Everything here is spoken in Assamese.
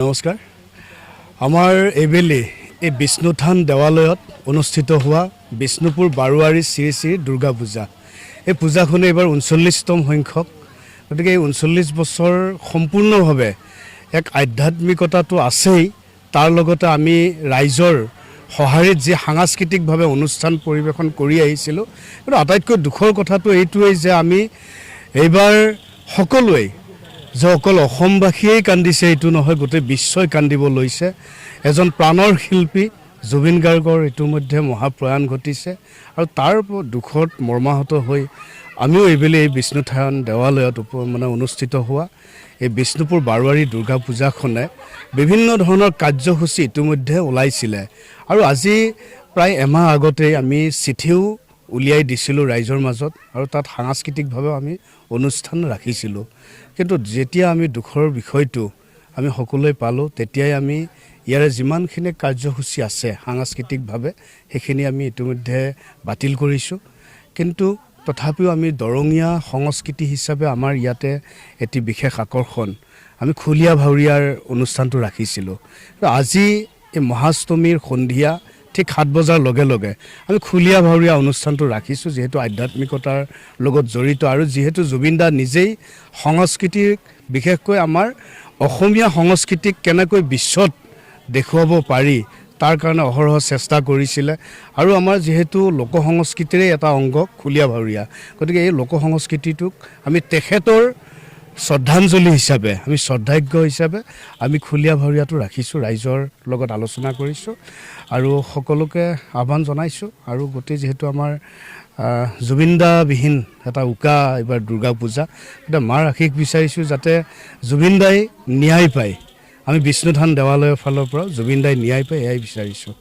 নমস্কাৰ। আমাৰ এইবেলি এই বিষ্ণুথান দেৱালয়ত অনুষ্ঠিত হোৱা বিষ্ণুপুৰ বাৰোৱাৰী শ্ৰী শ্ৰী দুৰ্গা পূজা। এই পূজাখনে এইবাৰ 39তম সংখ্যক। গতিকে এই 39 বছৰ সম্পূৰ্ণভাৱে এক আধ্যাত্মিকতাটো আছেই, তাৰ লগতে আমি ৰাইজৰ সঁহাৰিত যি সাংস্কৃতিকভাৱে অনুষ্ঠান পৰিৱেশন কৰি আহিছিলোঁ। কিন্তু আটাইতকৈ দুখৰ কথাটো এইটোৱেই যে আমি এইবাৰ সকলোৱেই যে অকল অসমবাসীয়েই কান্দিছে এইটো নহয়, গোটেই বিশ্বই কান্দিব লৈছে। এজন প্ৰাণৰ শিল্পী জুবিন গাৰ্গৰ ইতিমধ্যে মহাপ্ৰয়াণ ঘটিছে আৰু তাৰ দুখত মৰ্মাহত হৈ আমিও এইবেলি এই বিষ্ণুথান দেৱালয়ত অনুষ্ঠিত হোৱা এই বিষ্ণুপুৰ বাৰোৱাৰী দুৰ্গা পূজাখনে বিভিন্ন ধৰণৰ কাৰ্যসূচী ইতিমধ্যে ওলাইছিলে আৰু আজি প্ৰায় এমাহ আগতেই আমি চিঠিও উলিয়াই দিছিলোঁ ৰাইজৰ মাজত আৰু তাত সাংস্কৃতিকভাৱেও আমি অনুষ্ঠান ৰাখিছিলোঁ। কিন্তু যেতিয়া আমি দুখৰ বিষয়টো আমি সকলোৱে পালোঁ, তেতিয়াই আমি ইয়াৰে যিমানখিনি কাৰ্যসূচী আছে সাংস্কৃতিকভাৱে সেইখিনি আমি ইতিমধ্যে বাতিল কৰিছোঁ। কিন্তু তথাপিও আমি দৰঙীয়া সংস্কৃতি হিচাপে আমাৰ ইয়াতে এটি বিশেষ আকৰ্ষণ, আমি খুলীয়া ভাৱৰীয়াৰ অনুষ্ঠানটো ৰাখিছিলোঁ। আজি এই মহাষ্টমীৰ সন্ধিয়া ঠিক 7 বজাৰ লগে লগে আমি খুলীয়া ভাৱৰীয়া অনুষ্ঠানটো ৰাখিছোঁ, যিহেতু আধ্যাত্মিকতাৰ লগত জড়িত আৰু যিহেতু জুবিন দা নিজেই সংস্কৃতিক, বিশেষকৈ আমাৰ অসমীয়া সংস্কৃতিক কেনেকৈ বিশ্বত দেখুৱাব পাৰি তাৰ কাৰণে অহৰহ চেষ্টা কৰিছিলে। আৰু আমাৰ যিহেতু লোকসংস্কৃতিৰে এটা অংগ খুলীয়া ভাৱৰীয়া, গতিকে এই লোকসংস্কৃতিটোক আমি তেখেতৰ শ্ৰদ্ধাঞ্জলি হিচাপে, আমি শ্ৰদ্ধাজ্ঞ হিচাপে আমি খুলীয়া ভাৱৰীয়াটো ৰাখিছোঁ, ৰাইজৰ লগত আলোচনা কৰিছোঁ আৰু সকলোকে আহ্বান জনাইছোঁ। আৰু গোটেই যিহেতু আমাৰ জুবিনদাবিহীন এটা উকা এইবাৰ দুৰ্গা পূজা, এতিয়া মাৰ আশীষ বিচাৰিছোঁ যাতে জুবিন দাই ন্যায় পায়, আমি বিষ্ণুথান দেৱালয়ৰ ফালৰ পৰা জুবিন দাই ন্যায় পায় এয়াই বিচাৰিছোঁ।